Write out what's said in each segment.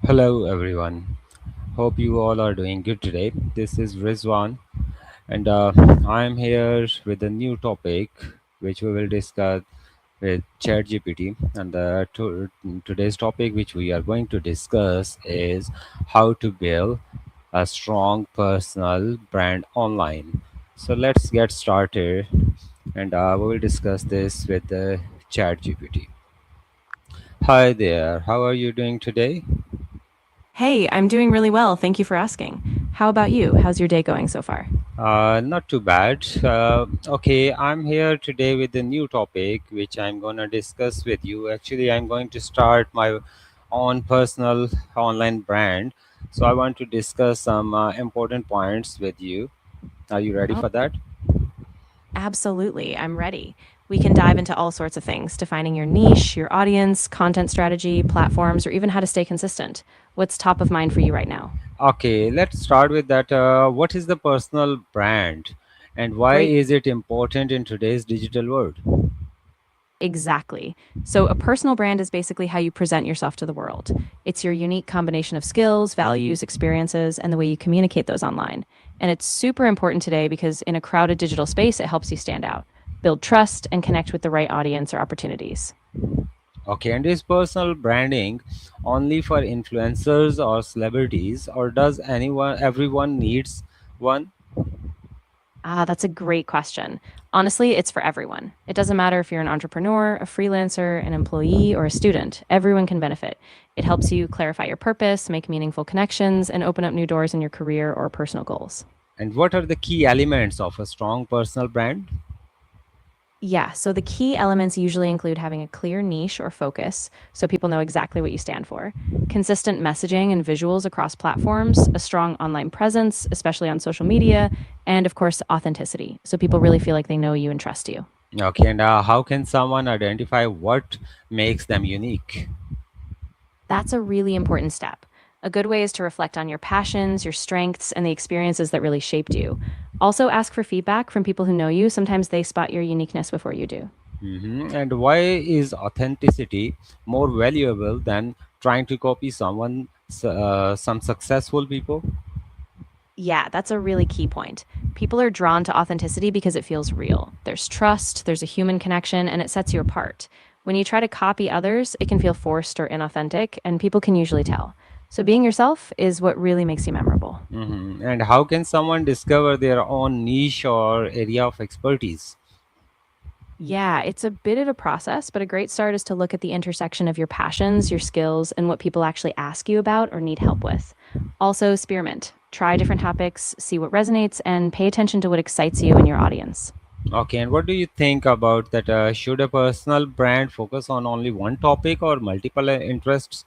Hello, everyone. Hope you all are doing good today. This is Rizwan, and I'm here with a new topic which we will discuss with ChatGPT. And today's topic, which we are going to discuss, is how to build a strong personal brand online. So let's get started, and we will discuss this with the ChatGPT. Hi there. How are you doing today? Hey, I'm doing really well. Thank you for asking. How about you? How's your day going so far? Not too bad. Okay, I'm here today with a new topic which I'm going to discuss with you. Actually, I'm going to start my own personal online brand. So, I want to discuss some important points with you. Are you ready Oh, for that? absolutely. I'm ready. We can dive into all sorts of things, defining your niche, your audience, content strategy, platforms, or even how to stay consistent. What's top of mind for you right now? Okay, let's start with that. What is the personal brand and why Great. is it important in today's digital world? Exactly. So, a personal brand is basically how you present yourself to the world. It's your unique combination of skills, values, experiences, and the way you communicate those online. And it's super important today because in a crowded digital space, it helps you stand out, build trust, and connect with the right audience or opportunities. Okay, and is personal branding only for influencers or celebrities, or does everyone needs one? That's a great question. Honestly, it's for everyone. It doesn't matter if you're an entrepreneur, a freelancer, an employee, or a student. Everyone can benefit. It helps you clarify your purpose, make meaningful connections, and open up new doors in your career or personal goals. And what are the key elements of a strong personal brand? Yeah, so the key elements usually include having a clear niche or focus, so people know exactly what you stand for, consistent messaging and visuals across platforms, a strong online presence, especially on social media, and of course, authenticity, so people really feel like they know you and trust you. Okay, and how can someone identify what makes them unique? That's a really important step. A good way is to reflect on your passions, your strengths, and the experiences that really shaped you. Also, ask for feedback from people who know you. Sometimes they spot your uniqueness before you do. And why is authenticity more valuable than trying to copy some successful people? Yeah, that's a really key point. People are drawn to authenticity because it feels real. There's trust, there's a human connection, and it sets you apart. When you try to copy others, it can feel forced or inauthentic, and people can usually tell. So, being yourself is what really makes you memorable. And how can someone discover their own niche or area of expertise? Yeah, it's a bit of a process, but a great start is to look at the intersection of your passions, your skills, and what people actually ask you about or need help with. Also, experiment. Try different topics, see what resonates, and pay attention to what excites you and your audience. Okay, and what do you think about that? Should a personal brand focus on only one topic or multiple interests?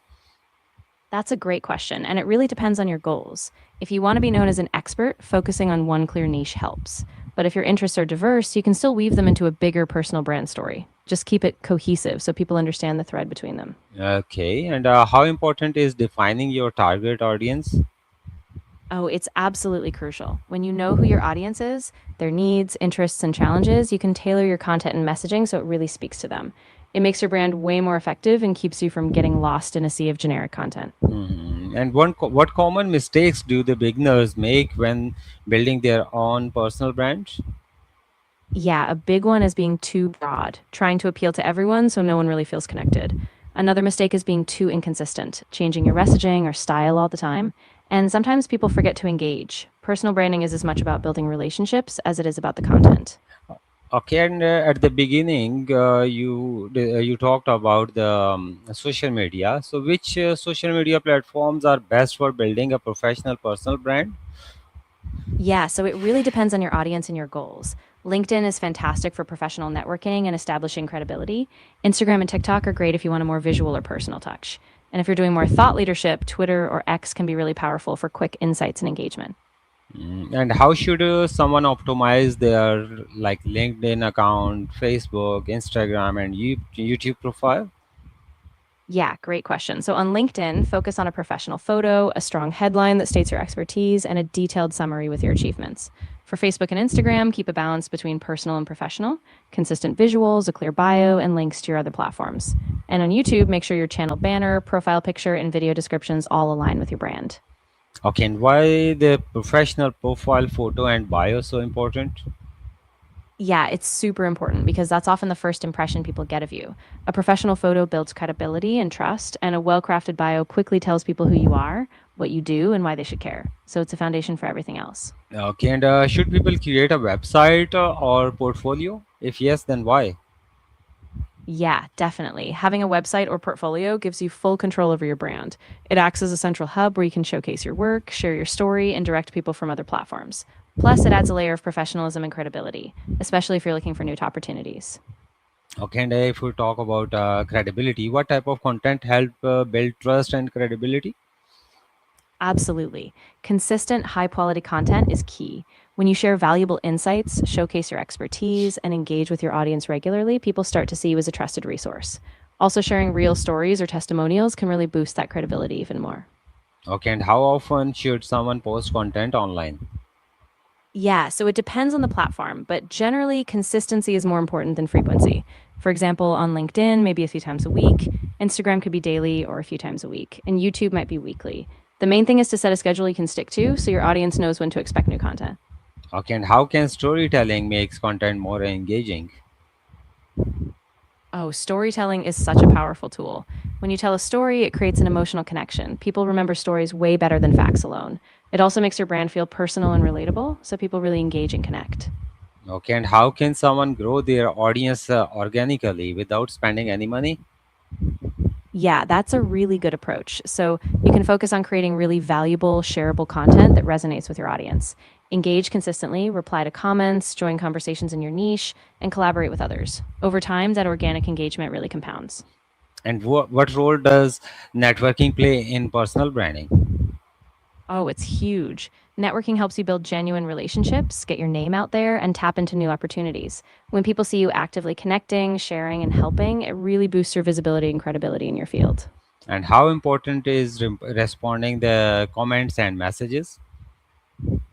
That's a great question, and it really depends on your goals. If you want to be known as an expert, focusing on one clear niche helps. But if your interests are diverse, you can still weave them into a bigger personal brand story. Just keep it cohesive so people understand the thread between them. Okay, and how important is defining your target audience? Oh, it's absolutely crucial. When you know who your audience is, their needs, interests, and challenges, you can tailor your content and messaging so it really speaks to them. It makes your brand way more effective and keeps you from getting lost in a sea of generic content. And what common mistakes do the beginners make when building their own personal brand? Yeah, a big one is being too broad, trying to appeal to everyone so no one really feels connected. Another mistake is being too inconsistent, changing your messaging or style all the time. And sometimes people forget to engage. Personal branding is as much about building relationships as it is about the content. Okay, and at the beginning, you talked about the social media. So, which social media platforms are best for building a professional personal brand? Yeah, so it really depends on your audience and your goals. LinkedIn is fantastic for professional networking and establishing credibility. Instagram and TikTok are great if you want a more visual or personal touch. And if you're doing more thought leadership, Twitter or X can be really powerful for quick insights and engagement. And how should someone optimize their like LinkedIn account, Facebook, Instagram, and YouTube profile? Yeah, great question. So on LinkedIn, focus on a professional photo, a strong headline that states your expertise, and a detailed summary with your achievements. For Facebook and Instagram, keep a balance between personal and professional, consistent visuals, a clear bio, and links to your other platforms. And on YouTube, make sure your channel banner, profile picture, and video descriptions all align with your brand. Okay, and why the professional profile photo and bio so important? Yeah, it's super important because that's often the first impression people get of you. A professional photo builds credibility and trust, and a well crafted bio quickly tells people who you are, what you do, and why they should care. So it's a foundation for everything else. Okay, and should people create a website or portfolio? If yes, then why? Yeah, definitely. Having a website or portfolio gives you full control over your brand. It acts as a central hub where you can showcase your work, share your story, and direct people from other platforms. Plus, it adds a layer of professionalism and credibility, especially if you're looking for new opportunities. Okay, and if we talk about credibility, what type of content help build trust and credibility? Absolutely. Consistent, high quality content is key. When you share valuable insights, showcase your expertise, and engage with your audience regularly, people start to see you as a trusted resource. Also, sharing real stories or testimonials can really boost that credibility even more. Okay, and how often should someone post content online? Yeah, so it depends on the platform, but generally, consistency is more important than frequency. For example, on LinkedIn, maybe a few times a week. Instagram could be daily or a few times a week, and YouTube might be weekly. The main thing is to set a schedule you can stick to so your audience knows when to expect new content. Okay, and how can storytelling makes content more engaging? Oh, storytelling is such a powerful tool. When you tell a story, it creates an emotional connection. People remember stories way better than facts alone. It also makes your brand feel personal and relatable, so people really engage and connect. Okay, and how can someone grow their audience organically without spending any money? Yeah, that's a really good approach. So you can focus on creating really valuable, shareable content that resonates with your audience. Engage consistently, reply to comments, join conversations in your niche, and collaborate with others. Over time, that organic engagement really compounds. And what role does networking play in personal branding? Oh, it's huge. Networking helps you build genuine relationships, get your name out there, and tap into new opportunities. When people see you actively connecting, sharing, and helping, it really boosts your visibility and credibility in your field. And how important is responding the comments and messages?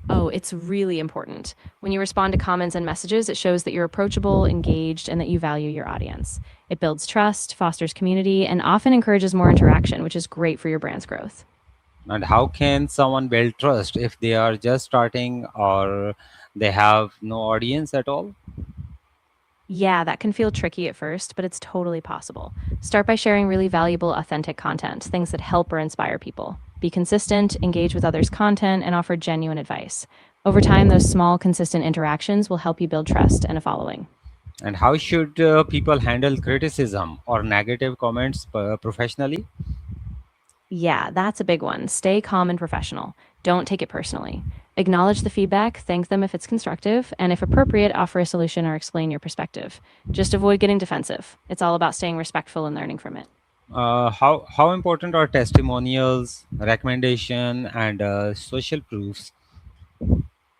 Oh, it's really important. When you respond to comments and messages, it shows that you're approachable, engaged, and that you value your audience. It builds trust, fosters community, and often encourages more interaction, which is great for your brand's growth. And how can someone build trust if they are just starting or they have no audience at all? Yeah, that can feel tricky at first, but it's totally possible. Start by sharing really valuable, authentic content, things that help or inspire people. Be consistent, engage with others' content, and offer genuine advice. Over time, those small, consistent interactions will help you build trust and a following. And how should people handle criticism or negative comments professionally? Yeah, that's a big one. Stay calm and professional. Don't take it personally. Acknowledge the feedback, thank them if it's constructive, and if appropriate, offer a solution or explain your perspective. Just avoid getting defensive. It's all about staying respectful and learning from it. How important are testimonials, recommendation, and social proofs?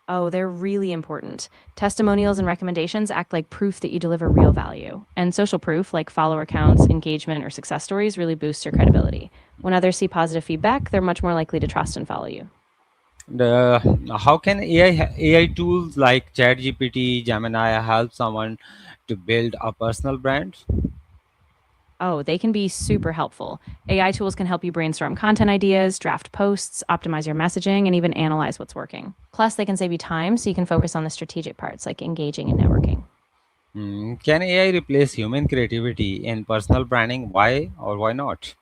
Oh, they're really important. Testimonials and recommendations act like proof that you deliver real value. And social proof, like follower counts, engagement, or success stories, really boosts your credibility. When others see positive feedback, they're much more likely to trust and follow you. The how can AI tools like ChatGPT, Gemini help someone to build a personal brand? Oh, they can be super helpful. AI tools can help you brainstorm content ideas, draft posts, optimize your messaging, and even analyze what's working. Plus, they can save you time so you can focus on the strategic parts like engaging and networking. Can AI replace human creativity in personal branding? Why or why not?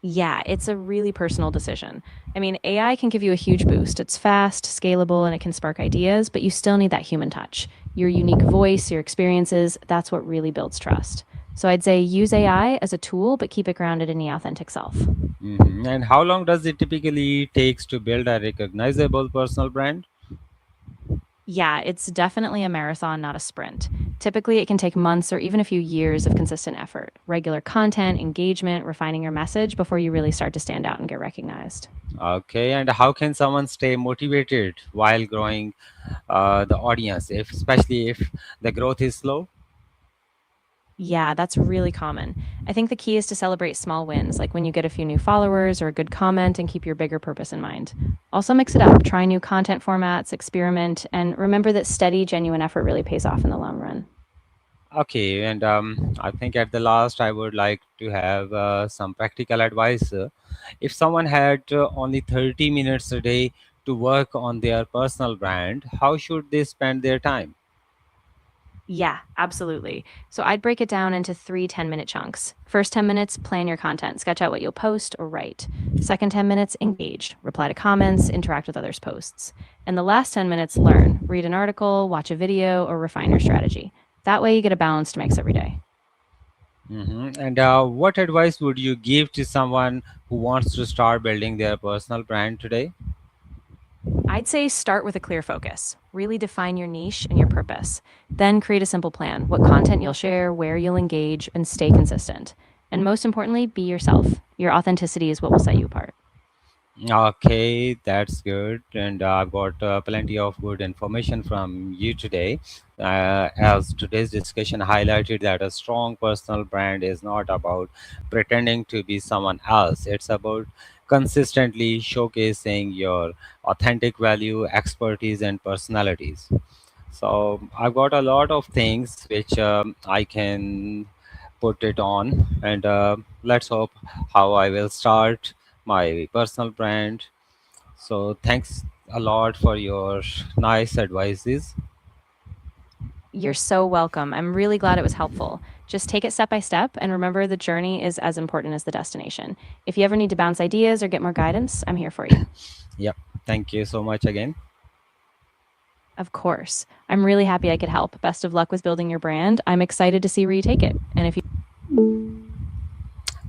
Yeah, it's a really personal decision. I mean, AI can give you a huge boost. It's fast, scalable, and it can spark ideas, but you still need that human touch. Your unique voice, your experiences, that's what really builds trust. So I'd say use AI as a tool, but keep it grounded in the authentic self. And how long does it typically takes to build a recognizable personal brand? Yeah, it's definitely a marathon, not a sprint. Typically, it can take months or even a few years of consistent effort, regular content, engagement, refining your message before you really start to stand out and get recognized. Okay, and how can someone stay motivated while growing the audience, if especially if the growth is slow? Yeah, that's really common. I think the key is to celebrate small wins, like when you get a few new followers or a good comment, and keep your bigger purpose in mind. Also, mix it up, try new content formats, experiment, and remember that steady, genuine effort really pays off in the long run. Okay, and I think at the last, I would like to have some practical advice. If someone had only 30 minutes a day to work on their personal brand, how should they spend their time? Yeah, absolutely. So I'd break it down into three 10-minute chunks. First 10 minutes, plan your content, sketch out what you'll post or write. Second 10 minutes, engage, reply to comments, interact with others' posts. And the last 10 minutes, learn, read an article, watch a video, or refine your strategy. That way you get a balanced mix every day. And what advice would you give to someone who wants to start building their personal brand today? I'd say start with a clear focus. Really define your niche and your purpose. Then create a simple plan what content you'll share, where you'll engage, and stay consistent. And most importantly, be yourself. Your authenticity is what will set you apart. Okay, that's good. And I've got plenty of good information from you today. As today's discussion highlighted, that a strong personal brand is not about pretending to be someone else, it's about consistently showcasing your authentic value, expertise, and personalities. So I've got a lot of things which I can put it on, and let's hope how I will start my personal brand. So thanks a lot for your nice advices. You're so welcome. I'm really glad it was helpful. Just take it step by step and remember the journey is as important as the destination. If you ever need to bounce ideas or get more guidance, I'm here for you. Yep. Thank you so much again. Of course. I'm really happy I could help. Best of luck with building your brand. I'm excited to see where you take it. And if you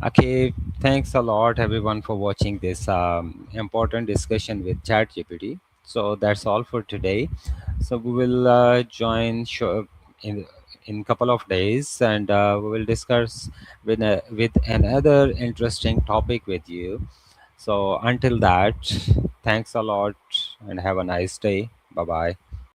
Okay, thanks a lot everyone for watching this important discussion with ChatGPT. So that's all for today. So we will join show in couple of days, and we will discuss with another interesting topic with you. So until that, thanks a lot and have a nice day. Bye bye.